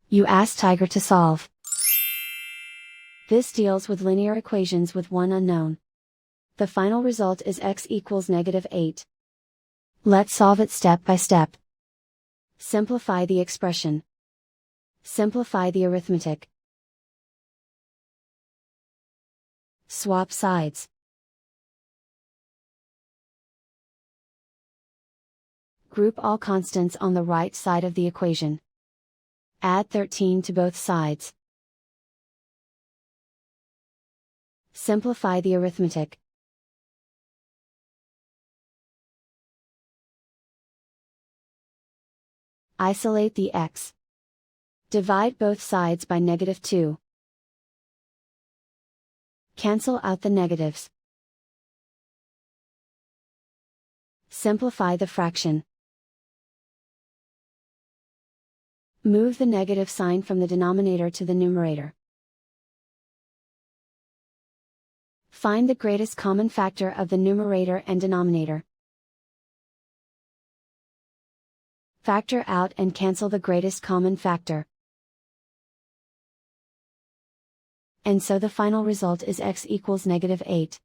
You ask Tiger to solve. This deals with linear equations with one unknown. The final result is x equals -8. Let's solve it step by step. Simplify the expression. Simplify the arithmetic. Swap sides. Group all constants on the right side of the equation. Add 13 to both sides. Simplify the arithmetic. Isolate the x. Divide both sides by -2. Cancel out the negatives. Simplify the fraction. Move the negative sign from the denominator to the numerator. Find the greatest common factor of the numerator and denominator. Factor out and cancel the greatest common factor. And so the final result is x equals -8.